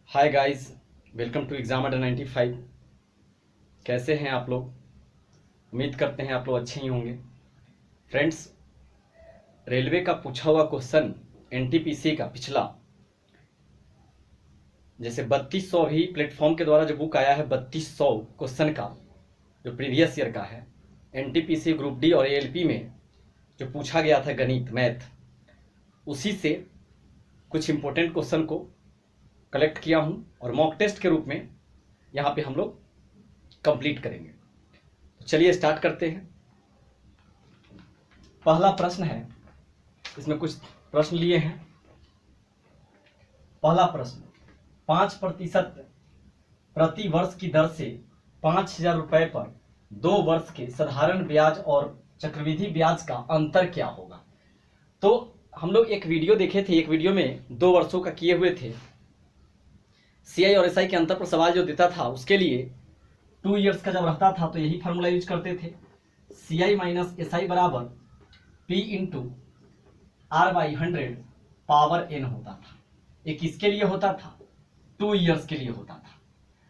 Hi guys, welcome to exam Adda 95। कैसे हैं आप लोग? उम्मीद करते हैं आप लोग अच्छे ही होंगे। फ्रेंड्स, रेलवे का पूछा हुआ क्वेश्चन एनटीपीसी का पिछला, जैसे 3200 अभी प्लेटफॉर्म के द्वारा जो बुक आया है 3200 क्वेश्चन का, जो प्रीवियस ईयर का है, एनटीपीसी ग्रुप डी और एएलपी में जो पूछा गया था गणित मैथ, उसी से कुछ इंपॉर्टेंट क्वेश्चन को कलेक्ट किया हूं और मॉक टेस्ट के रूप में यहाँ पे हम लोग कंप्लीट करेंगे। तो चलिए स्टार्ट करते हैं। पहला प्रश्न है, इसमें कुछ प्रश्न लिए हैं। पहला प्रश्न, 5% प्रति वर्ष की दर से 5,000 रुपए पर 2 वर्ष के साधारण ब्याज और चक्रवृद्धि ब्याज का अंतर क्या होगा? तो हम लोग एक वीडियो देखे थे, एक वीडियो में 2 वर्षों का किए हुए थे। सीआई और एसआई के अंतर पर सवाल जो देता था उसके लिए 2 इयर्स का जब रहता था तो यही फार्मूला यूज करते थे। सीआई माइनस एसआई बराबर P into R by 100 power N होता था। ये किसके लिए होता था? 2 इयर्स के लिए होता था।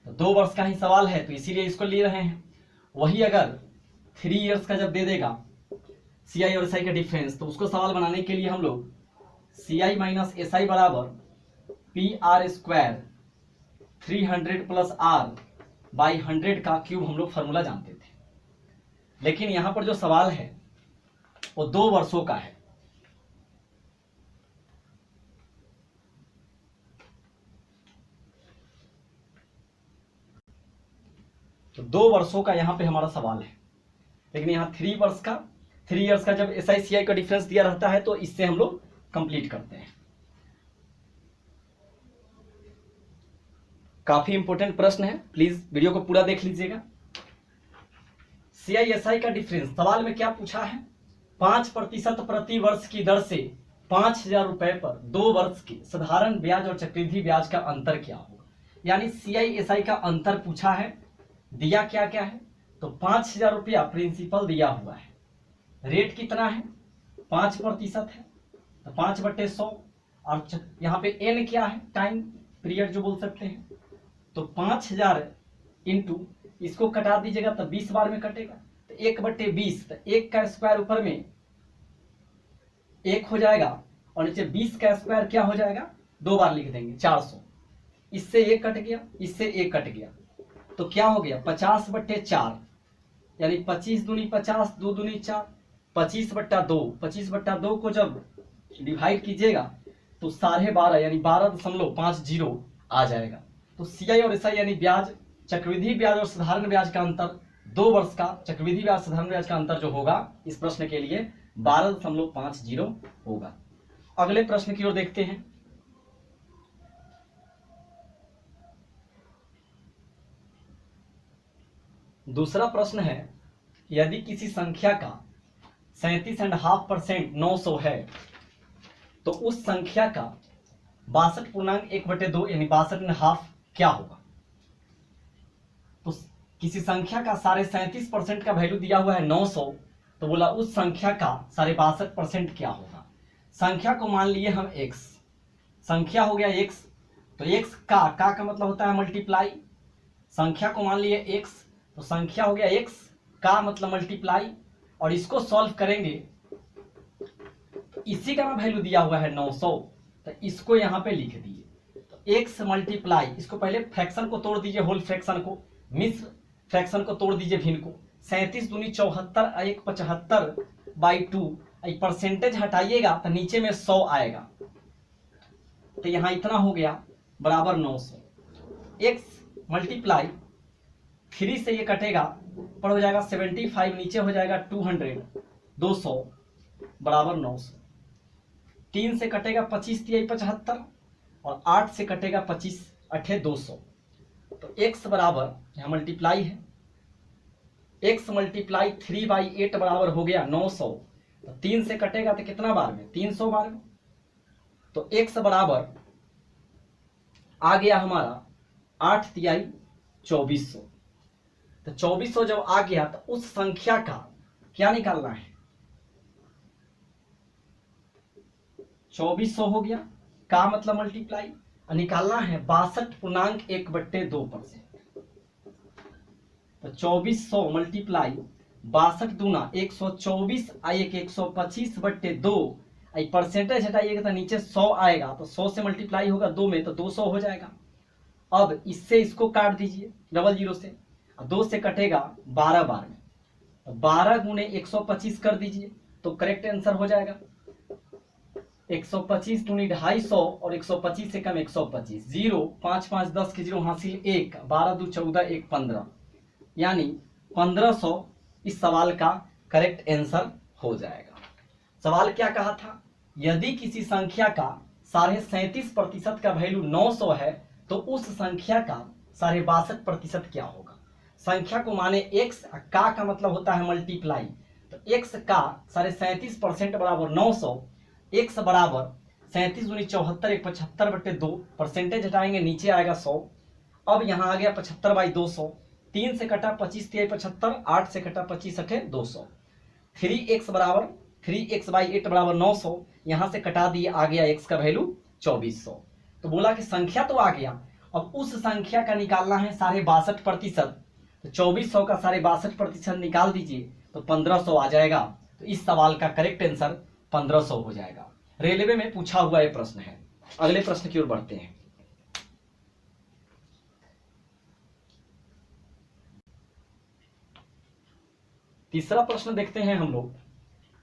तो 2 वर्ष का ही सवाल है तो इसीलिए इसको ले रहे हैं। वही अगर 3 इयर्स का जब दे देगा सीआई और एसआई का डिफरेंस, तो उसको सवाल बनाने के लिए हम लोग सीआई माइनस एसआई बराबर P R square 300 plus R by 100 का क्यूब हम लोग फार्मूला जानते थे। लेकिन यहां पर जो सवाल है वो 2 वर्षों का है। तो 2 वर्षों का यहां पे हमारा सवाल है, लेकिन यहां 3 इयर्स का जब एसआई सीआई का डिफरेंस दिया रहता है तो इससे हम लोग कंप्लीट करते हैं। काफी इंपॉर्टेंट प्रश्न है, प्लीज वीडियो को पूरा देख लीजिएगा। सीआई एसआई का डिफरेंस सवाल में क्या पूछा है? 5% प्रति वर्ष की दर से 5,000 रुपए पर 2 वर्ष के साधारण ब्याज और चक्रवृद्धि ब्याज का अंतर क्या होगा? यानी सीआई एसआई का अंतर पूछा है। दिया क्या क्या है? तो 5,000 रुपया प्रिंसिपल दिया हुआ है। रेट कितना है? 5% है, तो 5/100। और यहाँ पे एन क्या है? टाइम पीरियड जो बोल सकते हैं। तो 5,000 इंटू इसको कटा दीजिएगा तो 20 बार में कटेगा, तो 1/20, तो 1 का स्क्वायर ऊपर में 1 हो जाएगा और नीचे 20 का स्क्वायर क्या हो जाएगा? 2 बार लिख देंगे, 400। इससे 1 कट गया, इससे 1 कट गया, तो क्या हो गया? 50/4, यानी 25 दूनी 50, 2 दूनी 4, 25/2। 25/2 को जब डिवाइड कीजिएगा तो 12.5 यानी 12.50 आ जाएगा। तो सीआई और एसआई यानी ब्याज, चक्रवृद्धि ब्याज और साधारण ब्याज का अंतर, 2 वर्ष का चक्रवृद्धि ब्याज साधारण ब्याज का अंतर जो होगा इस प्रश्न के लिए 12.50 होगा। अगले प्रश्न की ओर देखते हैं। दूसरा प्रश्न है, यदि किसी संख्या का 37.5% 900 है तो उस संख्या का 62.1/2 यानी 62.5 क्या होगा? तो किसी संख्या का 37.5% का वैल्यू दिया हुआ है 900, तो बोला उस संख्या का 62.5% क्या होगा? संख्या को मान लिए हम x, संख्या हो गया x, तो x का मतलब होता है मल्टीप्लाई। संख्या को मान लिए x, तो संख्या हो गया x का मतलब मल्टीप्लाई, और इसको सॉल्व करेंगे तो इसी का वैल्यू दिया हुआ है 900, तो इसको यहां पे लिख दिए। तो x मल्टीप्लाई, इसको पहले फ्रैक्शन को तोड़ दीजिए, होल फ्रैक्शन को, मिश्र फ्रैक्शन को तोड़ दीजिए भिन्न को। 37 दूनी 74, 1 75/2, परसेंटेज हटाइएगा तो नीचे में 100 आएगा, तो यहां इतना हो गया बराबर 900। x मल्टीप्लाई 3 से ये कटेगा, पर हो जाएगा 75, नीचे हो जाएगा 200, 200 बराबर 900। 3 से कटेगा 25 तिहाई 75, और 8 से कटेगा 25 अठे 200। तो x बराबर, यहां मल्टीप्लाई है, x मल्टीप्लाई 3/8 बराबर हो गया 900। तो 3 से कटेगा तो कितना बार में? 300 बार में। तो x बराबर आ गया हमारा 8 तिहाई 2400। तो 2400 जब आ गया तो उस संख्या का क्या निकालना है? 2400 हो गया, का मतलब मल्टीप्लाई, और निकालना है 62.1/2%। तो 2400 मल्टीप्लाई 62 दूना 124 आई 125/2 परसेंटेज हटाइएगा तो नीचे 100 आएगा, तो 100 से मल्टीप्लाई होगा 2 में तो 200 हो जाएगा। अब इससे इसको काट दीजिए डबल जीरो से, 2 से कटेगा 12 बार में, तो 12 गुने 125 कर दीजिए तो करेक्ट आंसर हो जाएगा 125 दूनी 250 और 125 से कम 125, 0 5 5 10 के 0 हासिल 1, 12 2 14 1 15, यानी 1500 इस सवाल का करेक्ट आंसर हो जाएगा। सवाल क्या कहा था, यदि किसी संख्या का 37.5% का वैल्यू 900 है तो उस संख्या का 62.5% क्या होगा। संख्या को माने x, का मतलब होता है मल्टीप्लाई, तो x का 37.5% बराबर 900, x बराबर 37 दूनी 74 1 75/2, परसेंटेज हटाएंगे नीचे आएगा 100। अब यहाँ आ गया 75/200, 3 से कटा 25 3 75, 8 से कटा 25 8 200, 3x बराबर 3x/8 बराबर 900, यहाँ से कटा दिए आ गया x का वैल्यू 2400। तो बोला कि संख्या तो आ गया, अब उस संख्या का निकालना है 62.5%, तो 2400 का 62.5% निकाल दीजिए तो 1500 आ जाएगा। तो इस सवाल का करेक्ट आंसर 1500 हो जाएगा। रेलवे में पूछा हुआ यह प्रश्न है। अगले प्रश्न की ओर बढ़ते हैं। तीसरा प्रश्न देखते हैं हम लोग।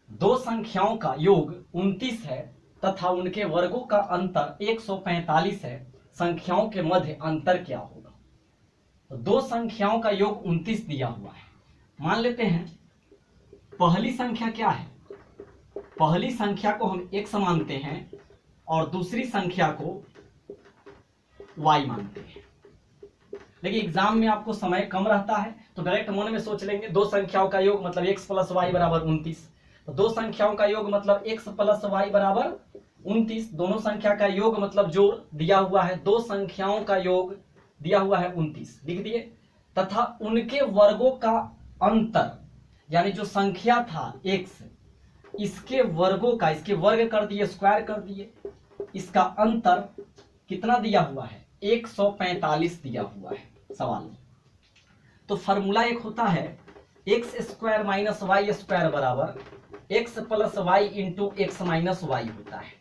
दो संख्याओं का योग 29 है तथा उनके वर्गों का अंतर 145 है, संख्याओं के मध्य अंतर क्या होगा। तो दो संख्याओं का योग 29 दिया हुआ है। मान लेते हैं पहली संख्या क्या है, पहली संख्या को हम x मानते हैं और दूसरी संख्या को y मानते हैं। देखिए एग्जाम में आपको समय कम रहता है तो डायरेक्ट मन में सोच लेंगे दो संख्याओं का योग मतलब x + y बराबर 29, तो दो संख्याओं का योग मतलब x + y बराबर 29, दोनों संख्या का योग मतलब जोड़ दिया हुआ है, दो संख्याओं का योग दिया हुआ है 29 लिख दिए, तथा उनके वर्गों का अंतर यानी जो संख्या था x, इसके वर्गों का, इसके वर्ग कर दिए, स्क्वायर कर दिए, इसका अंतर कितना दिया हुआ है 145 दिया हुआ है सवाल में। तो फॉर्मूला एक होता है x² - y² बराबर x + y into x - y होता है,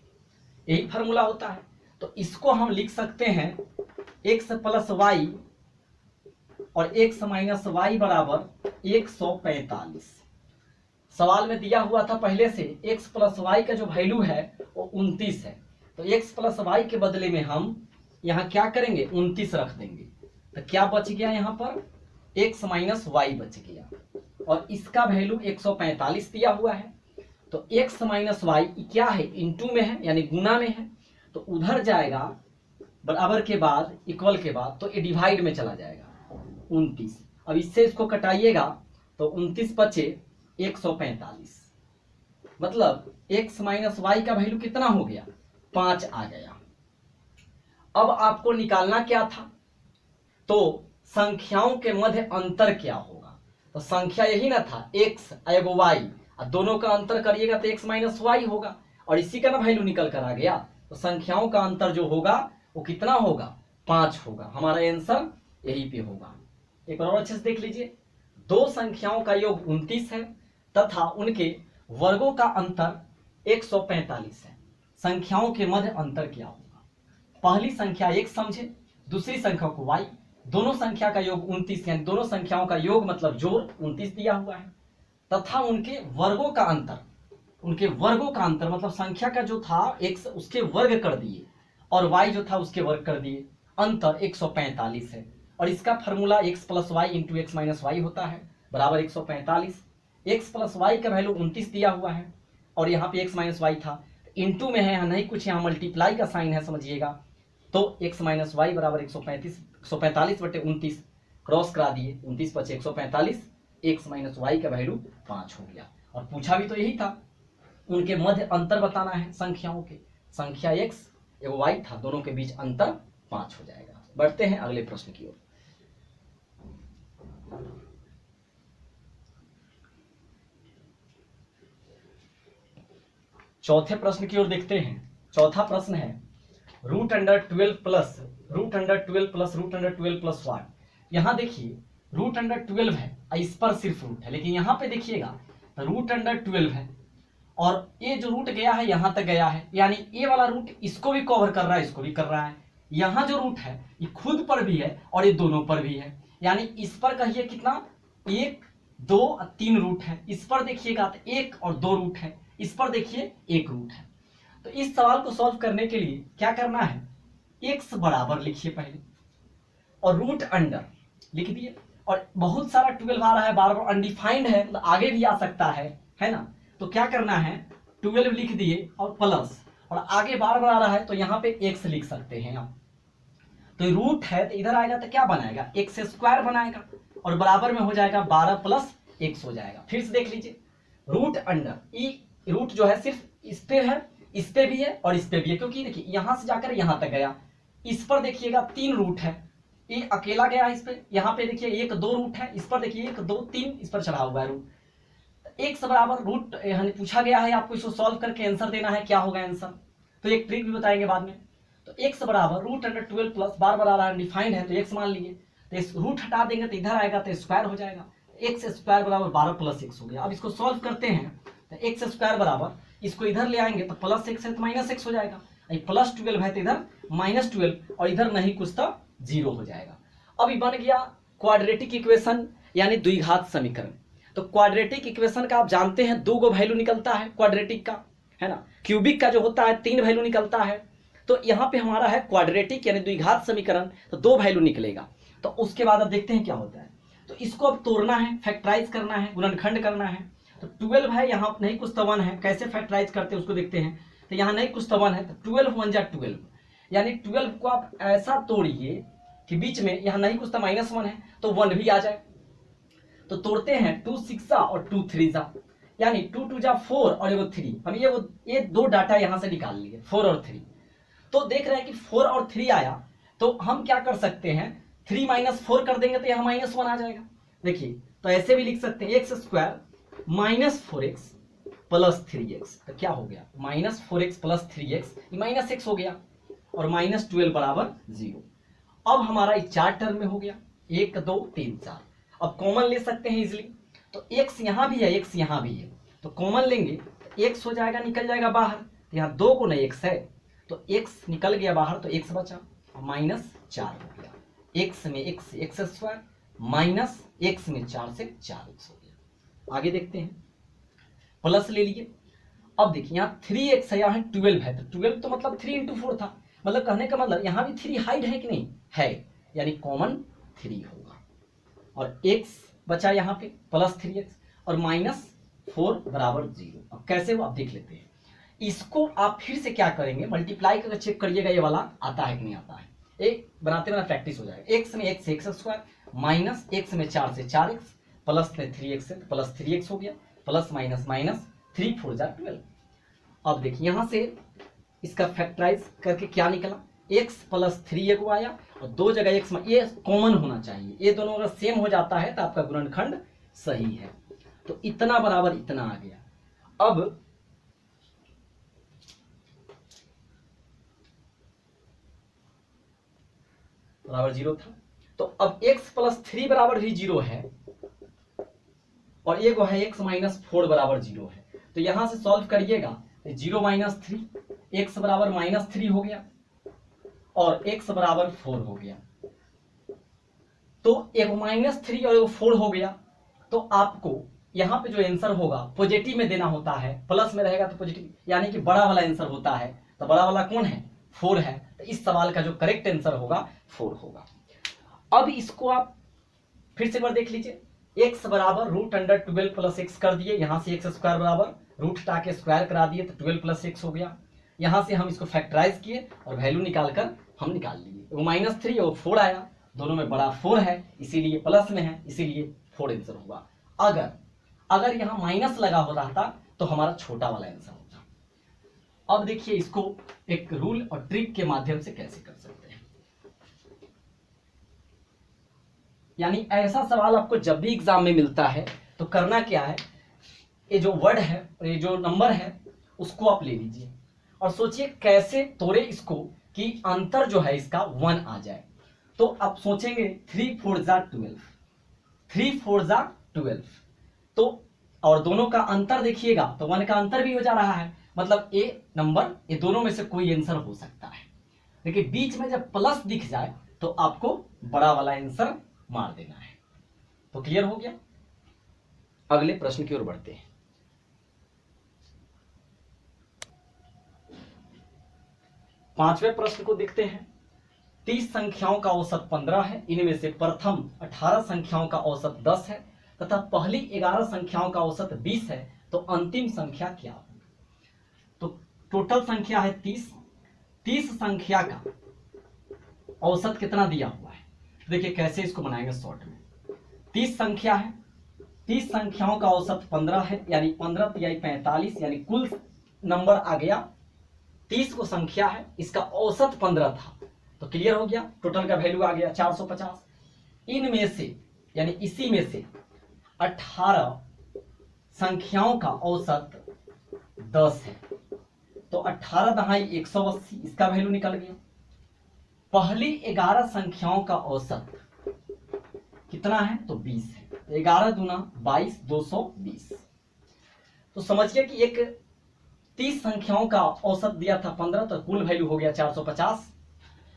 यही फॉर्मूला होता है। तो इसको हम लिख सकते हैं x + y और x - y बराबर 145। सवाल में दिया हुआ था पहले से x + y का जो वैल्यू है वो 29 है, तो x + y के बदले में हम यहाँ क्या करेंगे 29 रख देंगे, तो क्या बच गया यहाँ पर x - y बच गया, और इसका वैल्यू 145 दिया हुआ है। तो x - y क्या है, इंटू में है यानी गुना में है, तो उधर जाएगा बराबर के बाद इक्वल के बाद तो ये डिवाइड में चला जाएगा 29। अब इससे इसको कटाइएगा तो 29 बचे 145, मतलब x - y का वैल्यू कितना हो गया 5 आ गया। अब आपको निकालना क्या था, तो संख्याओं के मध्य अंतर क्या होगा। तो संख्या यही ना था x एगो y, और दोनों का अंतर करिएगा तो x - y होगा, और इसी का ना वैल्यू निकल कर आ गया। तो संख्याओं का अंतर जो होगा वो कितना होगा 5 होगा, हमारा आंसर यही पे होगा। एक बार और अच्छे से देख लीजिए, दो संख्याओं का योग 29 है तथा उनके वर्गों का अंतर 145 है, संख्याओं के मध्य अंतर क्या होगा। पहली संख्या x समझे, दूसरी संख्या को y, दोनों संख्या का योग 29 यानी दोनों संख्याओं का योग मतलब जोड़ 29 दिया हुआ है, तथा उनके वर्गों का अंतर, उनके वर्गों का अंतर मतलब संख्या का जो था x उसके वर्ग कर दिए और y जो था उसके वर्ग कर दिए, अंतर 145 है, और इसका formula x + y into x - y होता है बराबर 145। x + y का वैल्यू 29 दिया हुआ है और यहाँ पे x - y था, इंटू में है नहीं कुछ, यहाँ मल्टीप्लाई का साइन है समझिएगा, तो x - y बराबर 145/29 क्रॉस करा दिए, 29 बचे 145, x - y का वैल्यू 5 हो गया। और पूछा भी तो यही था, उनके मध्य अंतर बताना है संख्याओं के, संख्या x एवं y था, दोनों के बीच अंतर 5 हो जाएगा। बढ़ते हैं अगले प्रश्न की ओर। चौथे प्रश्न की ओर देखते हैं। चौथा प्रश्न है, √12 प्लस √12 प्लस √12 प्लस वाट। यहाँ देखिए √12 है, इस पर सिर्फ रूट है, लेकिन यहाँ पे देखिएगा तो √12 है और ये जो रूट गया है यहाँ तक गया है, यानी ये वाला रूट इसको भी कवर कर रहा है, इसको भी कर रहा है। यहाँ जो रूट है ये खुद पर भी है और ये दोनों पर भी है, यानी इस पर कहिए कितना 1 2 3 रूट है, इस पर देखिएगा तो 1 और 2 रूट है, इस पर देखिए 1 रूट है। तो इस सवाल को सॉल्व करने के लिए क्या करना है, x बराबर लिखिए पहले और रूट अंडर लिख दिए, और बहुत सारा 12 आ रहा है, बार बार अनडिफाइंड है, मतलब आगे भी आ सकता है ना। तो क्या करना है 12 लिख दिए और प्लस, और आगे बार बार आ रहा है तो यहाँ पे x लिख सकते हैं आप। तो रूट है तो इधर आएगा तो क्या बनाएगा x² बनाएगा और बराबर में हो जाएगा 12 प्लस x हो जाएगा। फिर से देख लीजिए रूट अंडर, ई रूट जो है सिर्फ इस पे है, इस पे भी है और इस पे भी है, क्योंकि देखिए यहां से जाकर यहां तक गया, इस पर देखिएगा 3 रूट है, ये अकेला गया इस पे, यहाँ पे देखिए 1 2 रूट है, इस पर देखिए 1 2 3 इस पर चढ़ा हुआ है रूट। x बराबर रूट यानी पूछा गया है, आपको इसको सॉल्व करके आंसर देना है, क्या होगा आंसर, तो एक ट्रिक भी बताएंगे बाद में। तो x बराबर √12 प्लस बार बार आ रहा है डिफाइंड है तो x मान लिए, तो इस रूट हटा देंगे तो इधर आएगा तो स्क्वायर हो जाएगा, x² बराबर 12 प्लस x हो गया। अब इसको सॉल्व करते हैं तो x² बराबर इसको इधर ले आएंगे तो प्लस x है तो माइनस x हो जाएगा, प्लस 12 है तो इधर -12 और इधर नहीं कुछ तो 0 हो जाएगा। अब ये बन गया क्वाड्रेटिक इक्वेशन यानी द्विघात समीकरण। तो क्वाड्रेटिक इक्वेशन का आप जानते हैं 2 गो वैल्यू निकलता है क्वाड्रेटिक का, है ना। क्यूबिक का जो होता है 3 वैल्यू निकलता है, तो यहाँ पे हमारा है क्वाड्रेटिक यानी द्विघात समीकरण, तो 2 वैल्यू निकलेगा। तो उसके बाद अब देखते हैं क्या होता है, तो इसको अब तोड़ना है, फैक्टराइज करना है, गुणनखंड करना है। तो 12 है, यहाँ नहीं कुछ तो 1 है, कैसे फैक्टराइज करते हैं उसको देखते हैं। तो यहाँ नहीं कुछ तो 1 है, तो 12 1 जा 12, यानी 12 को आप ऐसा तोड़िए कि बीच में यहाँ नहीं कुछ तो -1 है तो 1 भी आ जाए। तो तोड़ते हैं 2 6 और 2 3 जा, यानी 2 2 जा 4 और ये 3, हम ये 2 डाटा यहाँ से निकाल लिए 4 और 3। तो देख रहे हैं कि 4 और 3 आया, तो हम क्या कर सकते हैं 3 - 4 कर देंगे तो यहाँ -1 आ जाएगा। देखिए तो ऐसे भी लिख सकते हैं x² -4x प्लस 3x, तो क्या हो गया -4x प्लस 3x, ये -x हो गया और -12 बराबर 0। अब हमारा 4 टर्म में हो गया 1 2 3 4। अब कॉमन ले सकते हैं इजिली, तो x यहाँ भी है x यहाँ भी है, तो कॉमन लेंगे तो x हो जाएगा, निकल जाएगा बाहर, तो यहाँ 2 को नहीं x है तो x निकल गया बाहर, तो x बचा -4 हो गया, x में x² माइनस x में 4 से 4x हो गया। आगे देखते हैं, प्लस ले लिए। अब देखिए यहाँ 3x है, यहाँ 12 है, तो 12 तो मतलब 3 × 4 था, मतलब कहने का मतलब यहाँ भी 3 हाइड है कि नहीं है, यानी कॉमन 3 होगा और x बचा यहाँ पे प्लस 3x और -4 बराबर 0। अब कैसे हो आप देख लेते हैं, इसको आप फिर से क्या करेंगे मल्टीप्लाई करके चेक करिएगा ये वाला आता है कि नहीं आता है, एक बनाते बनाते प्रैक्टिस हो जाएगा। x में x x² माइनस x में 4 से 4x प्लस में 3x है तो प्लस 3x हो गया, प्लस माइनस माइनस 3 4 जा 12। अब देखिए यहाँ से इसका फैक्टराइज करके क्या निकला, x प्लस 3 एगो आया और 2 जगह x में, ये कॉमन होना चाहिए, ये दोनों अगर सेम हो जाता है तो आपका गुणनखंड सही है। तो इतना बराबर इतना आ गया। अब बराबर 0 था, तो अब x प्लस 3 बराबर भी 0 है और ये है x -4 बराबर 0 है, तो यहां से सॉल्व करिएगा 0 - 3 x बराबर -3 हो गया और x बराबर 4 हो गया। तो एगो -3 और एगो 4 हो गया, तो आपको यहाँ पे जो आंसर होगा पॉजिटिव में देना होता है, प्लस में रहेगा तो पॉजिटिव, यानी कि बड़ा वाला आंसर होता है। तो बड़ा वाला कौन है 4 है, तो इस सवाल का जो करेक्ट आंसर होगा 4 होगा। अब इसको आप फिर से एक बार देख लीजिए, x बराबर √12 प्लस x कर दिए, यहां से x² बराबर रूट हटा के स्क्वायर करा दिए तो 12 प्लस x हो गया। यहां से हम इसको फैक्टराइज किए और वैल्यू निकालकर हम निकाल लिए, वो -3 और 4 आया, दोनों में बड़ा 4 है इसीलिए प्लस में है, इसीलिए 4 आंसर होगा। अगर यहाँ माइनस लगा हो रहा था तो हमारा छोटा वाला आंसर होता। अब देखिए इसको एक रूल और ट्रिक के माध्यम से कैसे कर सकते हैं, यानी ऐसा सवाल आपको जब भी एग्जाम में मिलता है तो करना क्या है, ये जो वर्ड है और ये जो नंबर है उसको आप ले लीजिए और सोचिए कैसे तोड़े इसको कि अंतर जो है इसका 1 आ जाए। तो अब सोचेंगे 3 4 जा 12, 3 4 जा 12, तो और दोनों का अंतर देखिएगा तो 1 का अंतर भी हो जा रहा है, मतलब ए नंबर ये दोनों में से कोई आंसर हो सकता है। लेकिन बीच में जब प्लस दिख जाए तो आपको बड़ा वाला आंसर मार देना है। तो क्लियर हो गया। अगले प्रश्न की ओर बढ़ते हैं। पांचवें प्रश्न को देखते हैं। 30 संख्याओं का औसत 15 है, इनमें से प्रथम 18 संख्याओं का औसत 10 है तथा पहली 11 संख्याओं का औसत 20 है, तो अंतिम संख्या क्या होगी? तो टोटल संख्या है 30, 30 संख्या का औसत कितना दिया हुआ है? देखिए कैसे इसको बनाएंगे शॉर्ट में। 30 संख्या है, 30 संख्याओं का औसत 15 है, यानी 15 तिहाई 45, यानी कुल नंबर आ गया 30 को संख्या है, इसका औसत 15 था, तो क्लियर हो गया। टोटल का वैल्यू आ गया 450। इनमें से यानी इसी में से 18 संख्याओं का औसत 10 है, तो 18 दहाई 180, इसका वैल्यू निकल गया। पहली 11 संख्याओं का औसत कितना है? तो 20 है, 11 दूना 22, 220। तो समझिए कि एक 30 संख्याओं का औसत दिया था 15, तो कुल वैल्यू हो गया 450।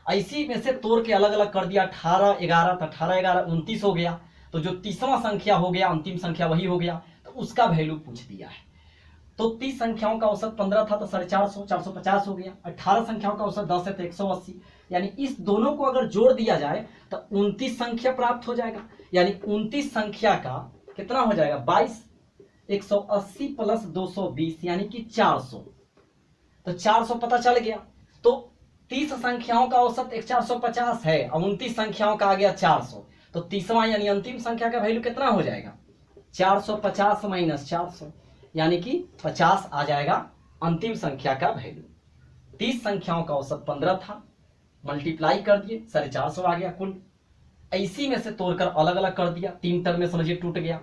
इसी में से तोड़ के अलग अलग कर दिया 18 11, तो 18 11 29 हो गया, तो जो 30वां संख्या हो गया अंतिम संख्या वही हो गया, तो उसका वैल्यू पूछ दिया है। तो 30 संख्याओं का औसत 15 था तो 450, 450 हो गया। 18 संख्याओं का औसत 10 है तो 180, यानी इस दोनों को अगर जोड़ दिया जाए तो 29 संख्या प्राप्त हो जाएगा। यानी 29 संख्या का कितना हो जाएगा? 22, 180 प्लस 220 यानी कि 400। तो 400 पता चल गया। तो 30 संख्याओं का औसत 450 है और 29 संख्याओं का आ गया 400, तो 30वां यानी अंतिम संख्या का वैल्यू कितना हो जाएगा? 450 माइनस 400, यानी कि 50 आ जाएगा अंतिम संख्या का वैल्यू। 30 संख्याओं का औसत 15 था, मल्टीप्लाई कर दिए 450 आ गया कुल। इसी में से तोड़कर अलग अलग कर दिया, 3 टर्म में समझिए टूट गया।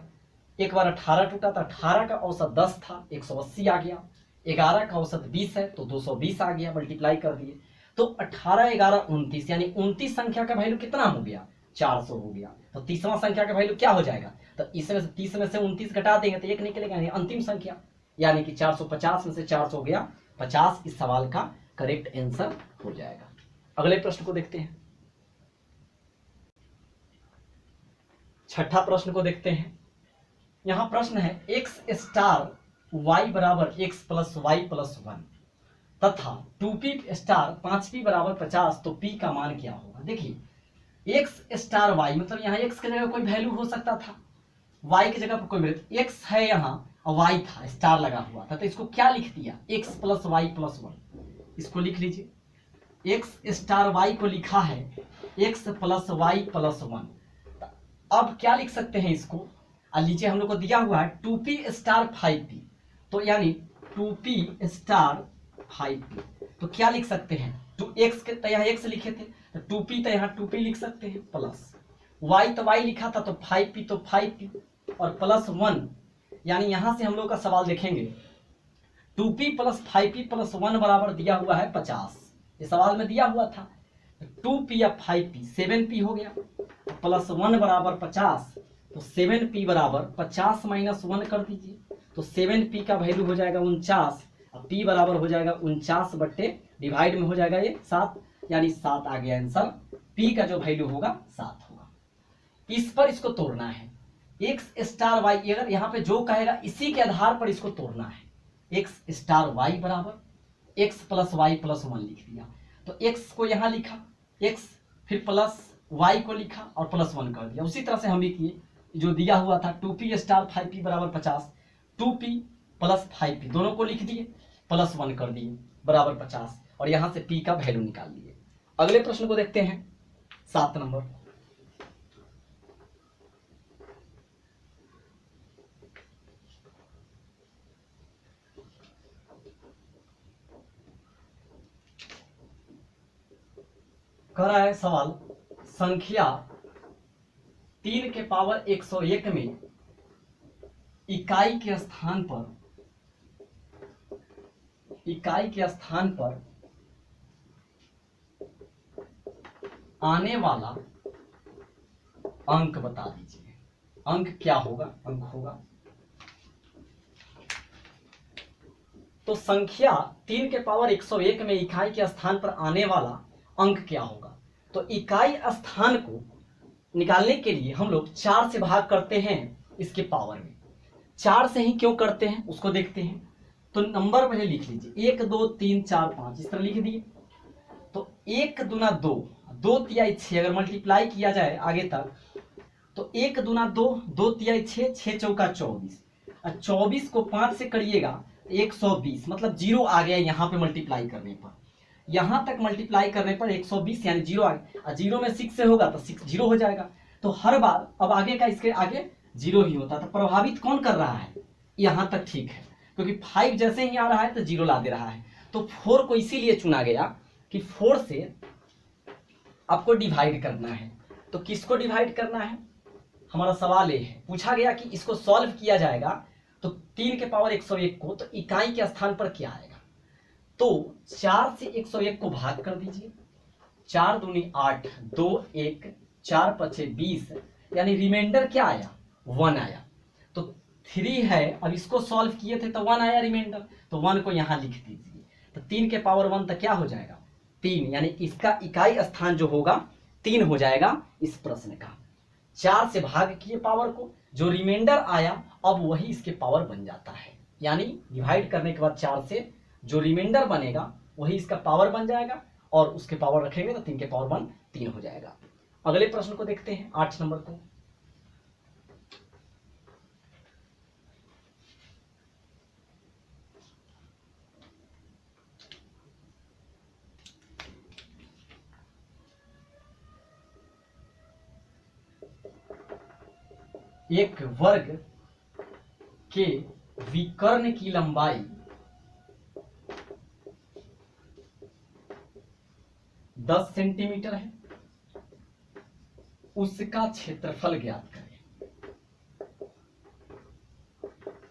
एक बार 18 टूटा था, 18 का औसत 10 था, 180 आ गया। 11 का औसत 20 है तो 220 आ गया, मल्टीप्लाई कर दिए। तो 18 11 29, यानी 29 संख्या का वैल्यू कितना हो गया? 400 हो गया। तो 30वां संख्या का वैल्यू क्या हो जाएगा? तो इसमें से 30 में से 29 घटा देंगे तो 1 निकलेगा, यानी अंतिम संख्या, यानी कि 450 में से 400 हो गया 50। इस सवाल का करेक्ट आंसर हो जाएगा। अगले प्रश्न को देखते हैं। छठा प्रश्न को देखते हैं। यहां प्रश्न है x स्टार y बराबर x प्लस वाई प्लस 1 तथा 2p स्टार 5p बराबर 50, तो p का मान क्या होगा? देखिए x स्टार y मतलब यहाँ x की जगह कोई वैल्यू हो सकता था, y की जगह पर कोई वैल्यू, x है यहाँ और y था, स्टार लगा हुआ था, तो इसको क्या लिख दिया? x प्लस वाई प्लस 1, इसको लिख लीजिए। x स्टार y को लिखा है x प्लस वाई प्लस 1। अब क्या लिख सकते हैं इसको? नीचे हम लोग को दिया हुआ है 2p स्टार 5p, तो यानी 2p स्टार 5p, तो क्या लिख सकते हैं? तो x के तो यहाँ x लिखे थे, तो 2p तो यहाँ 2p लिख सकते हैं, प्लस y तो y लिखा था तो 5p तो 5p, और प्लस 1, यानी यहां से हम लोग का सवाल देखेंगे 2p प्लस 5p प्लस 1 बराबर दिया हुआ है 50, ये सवाल में दिया हुआ था। 2p या 5p 7p हो गया, प्लस 1 बराबर 50, तो 7p बराबर 50 माइनस 1 कर दीजिए, तो 7p का वैल्यू हो जाएगा 49, और p बराबर हो जाएगा 49 बट्टे डिवाइड में हो जाएगा ये 7, यानी 7 आ गया आंसर। p का जो वैल्यू होगा 7 होगा। इस पर इसको तोड़ना है, x स्टार y, अगर यहाँ पे जो कहेगा इसी के आधार पर इसको तोड़ना है। x स्टार y बराबर x प्लस वाई प्लस 1 लिख दिया, तो x को यहाँ लिखा, x फिर प्लस y को लिखा और प्लस 1 कर दिया। उसी तरह से हम भी किए, जो दिया हुआ था 2p स्टार 5p बराबर 50, 2p प्लस 5p दोनों को लिख दिए, प्लस 1 कर दिए बराबर 50, और यहां से p का वैल्यू निकाल लिए। अगले प्रश्न को देखते हैं, 7 नंबर। कह रहा है सवाल, संख्या 3 के पावर 101 में इकाई के स्थान पर आने वाला अंक बता दीजिए। अंक क्या होगा? अंक होगा तो संख्या 3 के पावर 101 में इकाई के स्थान पर आने वाला अंक क्या होगा? तो इकाई स्थान को निकालने के लिए हम लोग 4 से भाग करते हैं इसके पावर में। 4 से ही क्यों करते हैं उसको देखते हैं। तो नंबर पहले लिख लीजिए 1 2 3 4 5 इस तरह लिख दिए। तो 1 दूना 2, 2 तिहाई 6 अगर मल्टीप्लाई किया जाए आगे तक तो 1 दूना 2, 2 तिहाई 6, 6 चौका 24 और 24 को 5 से करिएगा 120 मतलब जीरो आ गया यहाँ पे मल्टीप्लाई करने पर। यहाँ तक मल्टीप्लाई करने पर 120 यानी जीरो आ गया और जीरो में 6 से होगा तो 6 जीरो हो जाएगा। तो हर बार अब आगे का इसके आगे जीरो ही होता। तो प्रभावित कौन कर रहा है? यहाँ तक ठीक है क्योंकि 5 जैसे ही आ रहा है तो जीरो ला दे रहा है। तो 4 को इसीलिए चुना गया कि 4 से आपको डिवाइड करना है। तो किसको डिवाइड करना है? हमारा सवाल ये है, पूछा गया कि इसको सॉल्व किया जाएगा तो 3 के पावर 101 को तो इकाई के स्थान पर क्या आएगा? तो 4 से 101 को भाग कर दीजिए। 4 दूनी 8, 2 1 4 पचे 20 यानी रिमाइंडर क्या आया? 1 आया। तो 3 है, अब इसको सॉल्व किए थे तो 1 आया रिमाइंडर, तो 1 को यहाँ लिख दीजिए। तो 3 के पावर 1 तक क्या हो जाएगा? 3 यानी इसका इकाई स्थान जो होगा 3 हो जाएगा इस प्रश्न का। 4 से भाग किए पावर को, जो रिमाइंडर आया अब वही इसके पावर बन जाता है। यानी डिवाइड करने के बाद 4 से जो रिमाइंडर बनेगा वही इसका पावर बन जाएगा और उसके पावर रखेंगे तो 3 के पावर 1 3 हो जाएगा। अगले प्रश्न को देखते हैं 8 नंबर को। एक वर्ग के विकर्ण की लंबाई 10 सेंटीमीटर है, उसका क्षेत्रफल ज्ञात करें।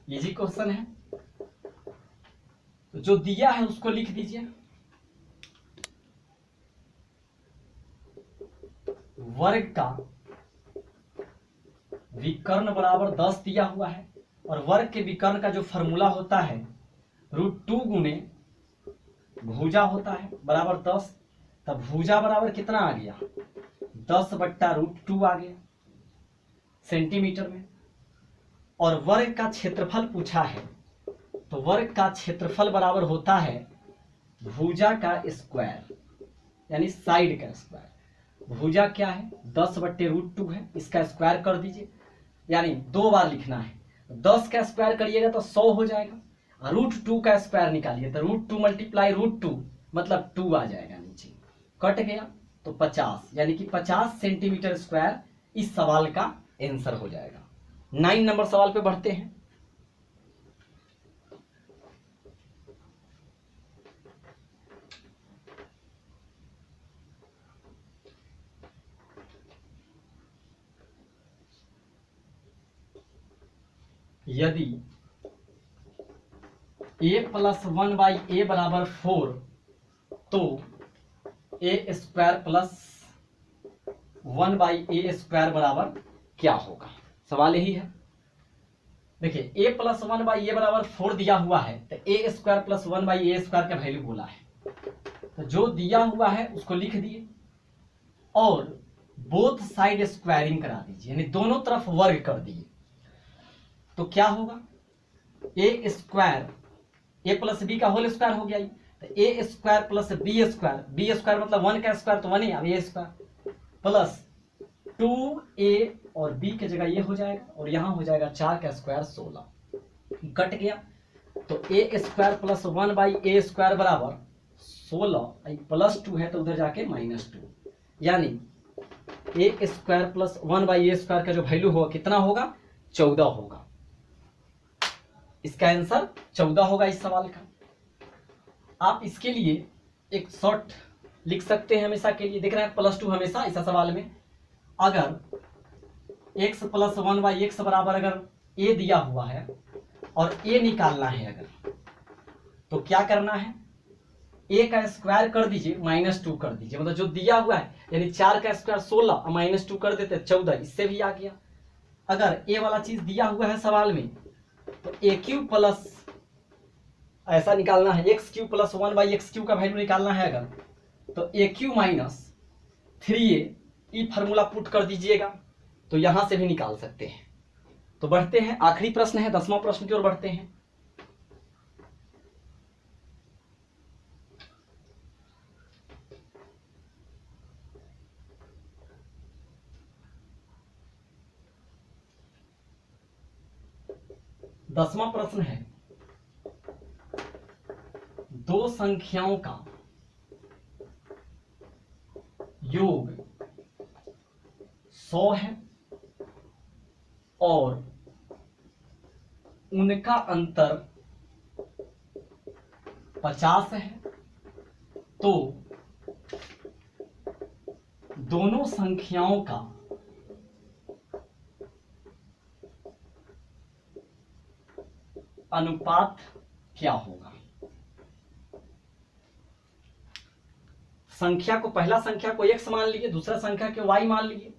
इजी क्वेश्चन है। तो जो दिया है उसको लिख दीजिए। वर्ग का विकर्ण बराबर 10 दिया हुआ है और वर्ग के विकर्ण का जो फॉर्मूला होता है √2 गुने भुजा होता है बराबर 10। तब भुजा बराबर कितना आ गया? 10/√2 आ गया सेंटीमीटर में। और वर्ग का क्षेत्रफल पूछा है तो वर्ग का क्षेत्रफल बराबर होता है भुजा का स्क्वायर यानी साइड का स्क्वायर। भुजा क्या है? 10/√2 है, इसका स्क्वायर कर दीजिए यानी 2 बार लिखना है। 10 का स्क्वायर करिएगा तो 100 हो जाएगा। √2 का स्क्वायर निकालिए तो √2 मल्टीप्लाई √2 मतलब 2 आ जाएगा, नीचे कट गया तो 50 यानी कि 50 सेंटीमीटर स्क्वायर इस सवाल का आंसर हो जाएगा। 9 नंबर सवाल पे बढ़ते हैं। यदि a + 1/a बराबर 4 तो a² + 1/a² बराबर क्या होगा? सवाल यही है। देखिए a + 1/a बराबर 4 दिया हुआ है तो a² + 1/a² का वैल्यू बोला है। तो जो दिया हुआ है उसको लिख दिए और बोथ साइड स्क्वायरिंग करा दीजिए यानी दोनों तरफ वर्ग कर दिए। तो क्या होगा? a² a + b का होल स्क्वायर हो गया ये, तो a² + b² मतलब 1 का स्क्वायर तो 1 ही a² प्लस 2a और b की जगह ये हो जाएगा और यहाँ हो जाएगा 4 का स्क्वायर 16 कट गया। तो a² + 1/a² बराबर 16 +2 है तो उधर जाके -2 यानी a² + 1/a² का जो वैल्यू होगा कितना होगा? 14 होगा। इसका आंसर 14 होगा इस सवाल का। आप इसके लिए एक शॉर्ट लिख सकते हैं हमेशा के लिए। देख रहे हैं +2 हमेशा इस सवाल में अगर x + 1/x बराबर अगर a दिया हुआ है और a निकालना है अगर तो क्या करना है? a का स्क्वायर कर दीजिए -2 कर दीजिए, मतलब जो दिया हुआ है यानी 4 का स्क्वायर 16 और -2 कर देते 14, इससे भी आ गया। अगर ए वाला चीज दिया हुआ है सवाल में तो a³ प्लस ऐसा निकालना है, x³ प्लस 1/x³ का वैल्यू निकालना है अगर, तो a³ माइनस 3a ई फार्मूला पुट कर दीजिएगा तो यहां से भी निकाल सकते हैं। तो बढ़ते हैं, आखिरी प्रश्न है 10वां प्रश्न की ओर बढ़ते हैं। दसवां प्रश्न है, दो संख्याओं का योग 100 है और उनका अंतर 50 है, तो दोनों संख्याओं का अनुपात क्या होगा। संख्या को, पहला संख्या को x मान लिए, दूसरा संख्या को y मान लिए,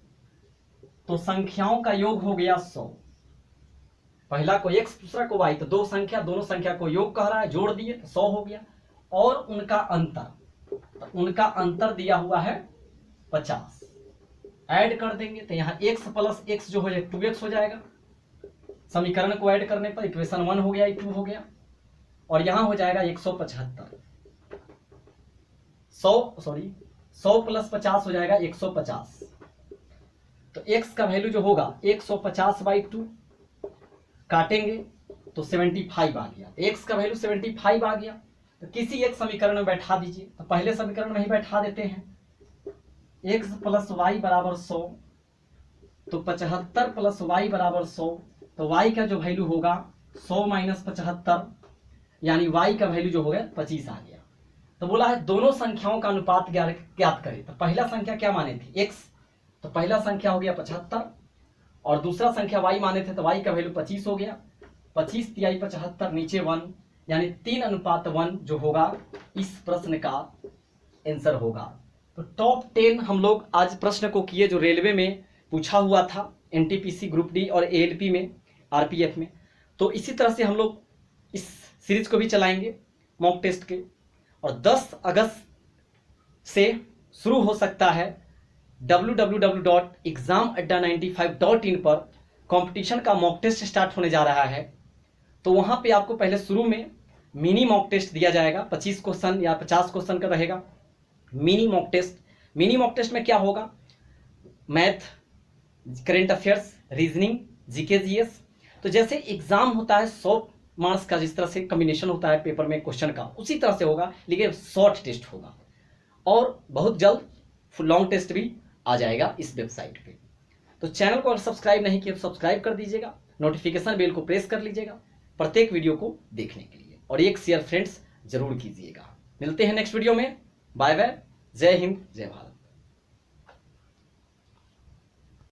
तो संख्याओं का योग हो गया 100। पहला को x दूसरा को y, तो दोनों संख्या को योग कह रहा है, जोड़ दिए तो 100 हो गया। और उनका अंतर, तो उनका अंतर दिया हुआ है 50, ऐड कर देंगे तो यहाँ x प्लस x जो हो जाए 2x हो जाएगा। समीकरण को ऐड करने पर इक्वेशन 1 हो गया, 2 हो गया, और यहां हो जाएगा 175। 100 प्लस 50 हो जाएगा 150। तो x का वैल्यू जो होगा 150/2 काटेंगे तो 75 आ गया। x का वैल्यू 75 आ गया, तो किसी एक समीकरण में बैठा दीजिए। तो पहले समीकरण में ही बैठा देते हैं, x प्लस वाई बराबर 100, तो 75 प्लस वाई बराबर 100, तो y का जो वैल्यू होगा 100 माइनस 75, यानी y का वैल्यू जो हो गया 25 आ गया। तो बोला है दोनों संख्याओं का अनुपात ज्ञात करें। तो पहला संख्या क्या माने थी x, तो पहला संख्या हो गया 75, और दूसरा संख्या y माने थे तो y का वैल्यू 25 हो गया। 25 तिहाई 75 नीचे 1, यानी 3:1 जो होगा इस प्रश्न का आंसर होगा। तो टॉप 10 हम लोग आज प्रश्न को किए जो रेलवे में पूछा हुआ था, एनटीपीसी ग्रुप डी और एएलपी में, आरपीएफ में। तो इसी तरह से हम लोग इस सीरीज को भी चलाएंगे मॉक टेस्ट के, और 10 अगस्त से शुरू हो सकता है www.examadda95.in पर कंपटीशन का मॉक टेस्ट स्टार्ट होने जा रहा है। तो वहां पे आपको पहले शुरू में मिनी मॉक टेस्ट दिया जाएगा, 25 क्वेश्चन या 50 क्वेश्चन का रहेगा mini mock test. Mini mock test में क्या होगा, math, current affairs, reasoning, GK GS. तो जैसे एग्जाम होता है 100 मार्क्स का, जिस तरह से कॉम्बिनेशन होता है पेपर में क्वेश्चन का, उसी तरह से होगा, लेकिन शॉर्ट टेस्ट होगा। और बहुत जल्द लॉन्ग टेस्ट भी आ जाएगा इस वेबसाइट पे। तो चैनल को अगर सब्सक्राइब नहीं किया तो सब्सक्राइब कर दीजिएगा, नोटिफिकेशन बेल को प्रेस कर लीजिएगा प्रत्येक वीडियो को देखने के लिए, और एक शेयर फ्रेंड्स जरूर कीजिएगा। मिलते हैं नेक्स्ट वीडियो में, बाय बाय, जय हिंद, जय भारत।